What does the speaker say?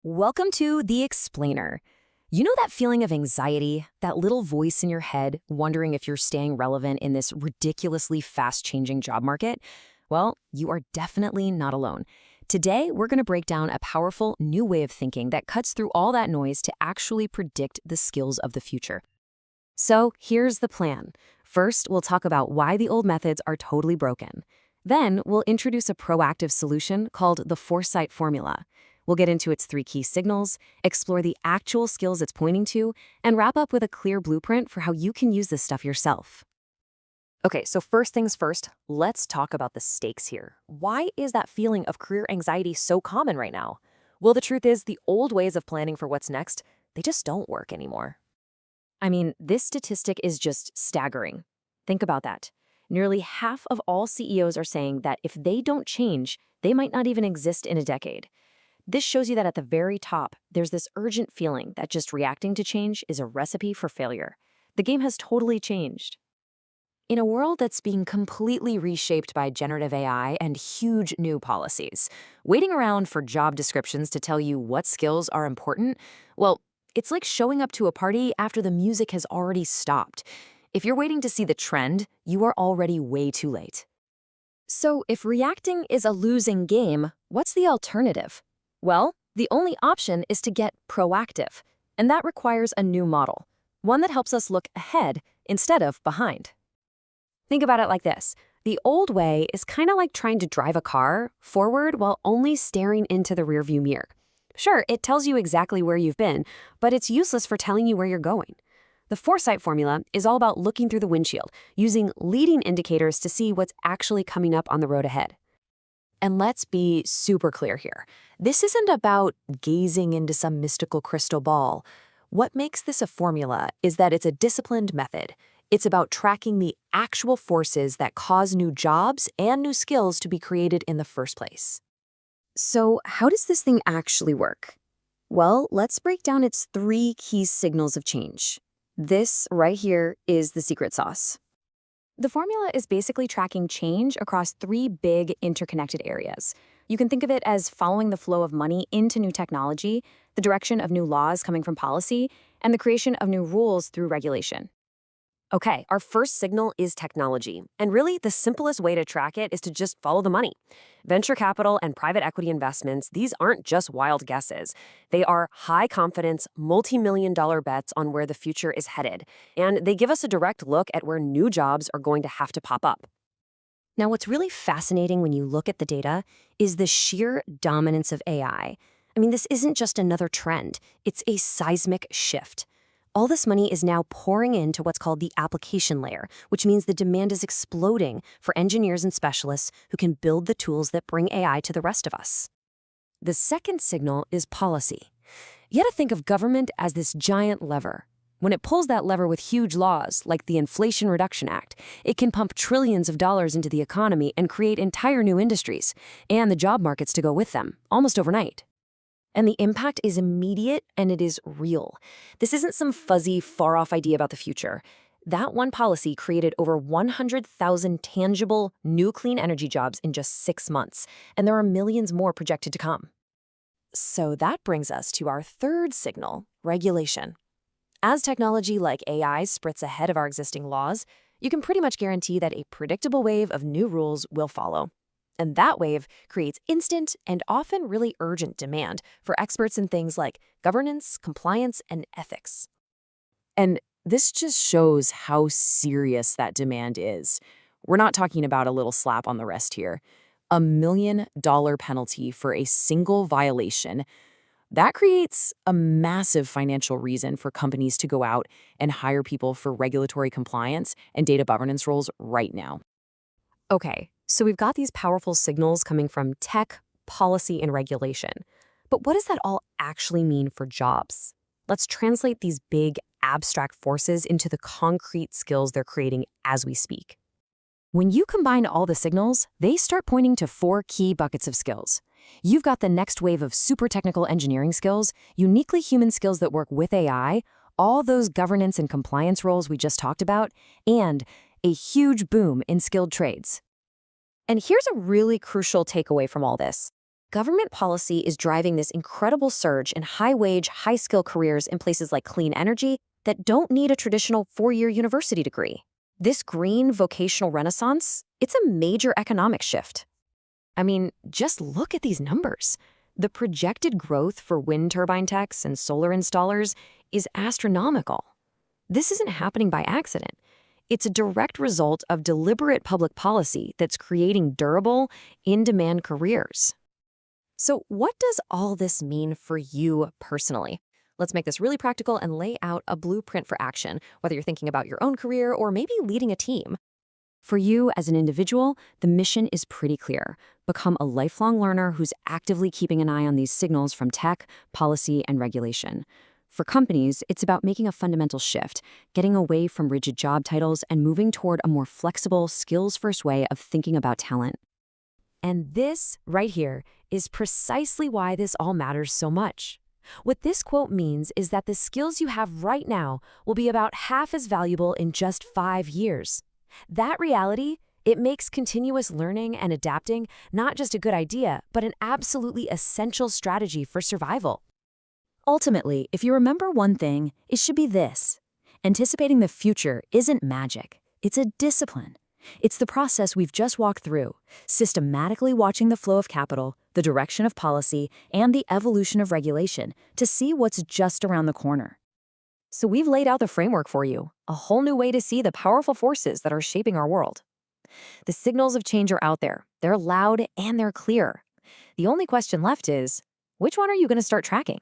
Welcome to The Explainer. You know that feeling of anxiety, that little voice in your head wondering if you're staying relevant in this ridiculously fast-changing job market? Well, you are definitely not alone. Today, we're going to break down a powerful new way of thinking that cuts through all that noise to actually predict the skills of the future. So here's the plan. First, we'll talk about why the old methods are totally broken. Then, we'll introduce a proactive solution called the Foresight Formula. We'll get into its 3 key signals, explore the actual skills it's pointing to, and wrap up with a clear blueprint for how you can use this stuff yourself. Okay, so first things first, let's talk about the stakes here. Why is that feeling of career anxiety so common right now? Well, the truth is, the old ways of planning for what's next, they just don't work anymore. I mean, this statistic is just staggering. Think about that. Nearly half of all CEOs are saying that if they don't change, they might not even exist in a decade. This shows you that at the very top, there's this urgent feeling that just reacting to change is a recipe for failure. The game has totally changed. In a world that's being completely reshaped by generative AI and huge new policies, waiting around for job descriptions to tell you what skills are important, well, it's like showing up to a party after the music has already stopped. If you're waiting to see the trend, you are already way too late. So if reacting is a losing game, what's the alternative? Well, the only option is to get proactive, and that requires a new model, one that helps us look ahead instead of behind. Think about it like this. The old way is kind of like trying to drive a car forward while only staring into the rearview mirror. Sure, it tells you exactly where you've been, but it's useless for telling you where you're going. The Foresight Formula is all about looking through the windshield, using leading indicators to see what's actually coming up on the road ahead. And let's be super clear here. This isn't about gazing into some mystical crystal ball. What makes this a formula is that it's a disciplined method. It's about tracking the actual forces that cause new jobs and new skills to be created in the first place. So how does this thing actually work? Well, let's break down its 3 key signals of change. This right here is the secret sauce. The formula is basically tracking change across 3 big interconnected areas. You can think of it as following the flow of money into new technology, the direction of new laws coming from policy, and the creation of new rules through regulation. Okay, our first signal is technology, and really the simplest way to track it is to just follow the money. Venture capital and private equity investments, these aren't just wild guesses. They are high-confidence, multi-million-dollar bets on where the future is headed, and they give us a direct look at where new jobs are going to have to pop up. Now, what's really fascinating when you look at the data is the sheer dominance of AI. I mean, this isn't just another trend, it's a seismic shift. All this money is now pouring into what's called the application layer, which means the demand is exploding for engineers and specialists who can build the tools that bring AI to the rest of us. The second signal is policy. You gotta think of government as this giant lever. When it pulls that lever with huge laws, like the Inflation Reduction Act, it can pump trillions of dollars into the economy and create entire new industries, and the job markets to go with them, almost overnight. And the impact is immediate and it is real. This isn't some fuzzy, far-off idea about the future. That one policy created over 100,000 tangible, new clean energy jobs in just 6 months, and there are millions more projected to come. So that brings us to our third signal, regulation. As technology like AI sprints ahead of our existing laws, you can pretty much guarantee that a predictable wave of new rules will follow. And that wave creates instant and often really urgent demand for experts in things like governance, compliance, and ethics. And this just shows how serious that demand is. We're not talking about a little slap on the wrist here. $1 million penalty for a single violation. That creates a massive financial reason for companies to go out and hire people for regulatory compliance and data governance roles right now. Okay, so we've got these powerful signals coming from tech, policy, and regulation. But what does that all actually mean for jobs? Let's translate these big, abstract forces into the concrete skills they're creating as we speak. When you combine all the signals, they start pointing to 4 key buckets of skills. You've got the next wave of super technical engineering skills, uniquely human skills that work with AI, all those governance and compliance roles we just talked about, and a huge boom in skilled trades. And here's a really crucial takeaway from all this. Government policy is driving this incredible surge in high-wage, high-skill careers in places like clean energy that don't need a traditional four-year university degree. This green vocational renaissance, it's a major economic shift. I mean, just look at these numbers. The projected growth for wind turbine techs and solar installers is astronomical. This isn't happening by accident. It's a direct result of deliberate public policy that's creating durable, in-demand careers. So what does all this mean for you personally? Let's make this really practical and lay out a blueprint for action, whether you're thinking about your own career or maybe leading a team. For you as an individual, the mission is pretty clear. Become a lifelong learner who's actively keeping an eye on these signals from tech, policy, and regulation. For companies, it's about making a fundamental shift, getting away from rigid job titles and moving toward a more flexible, skills-first way of thinking about talent. And this, right here, is precisely why this all matters so much. What this quote means is that the skills you have right now will be about half as valuable in just 5 years. That reality, it makes continuous learning and adapting not just a good idea, but an absolutely essential strategy for survival. Ultimately, if you remember one thing, it should be this. Anticipating the future isn't magic. It's a discipline. It's the process we've just walked through, systematically watching the flow of capital, the direction of policy, and the evolution of regulation to see what's just around the corner. So we've laid out the framework for you, a whole new way to see the powerful forces that are shaping our world. The signals of change are out there. They're loud and they're clear. The only question left is, which one are you going to start tracking?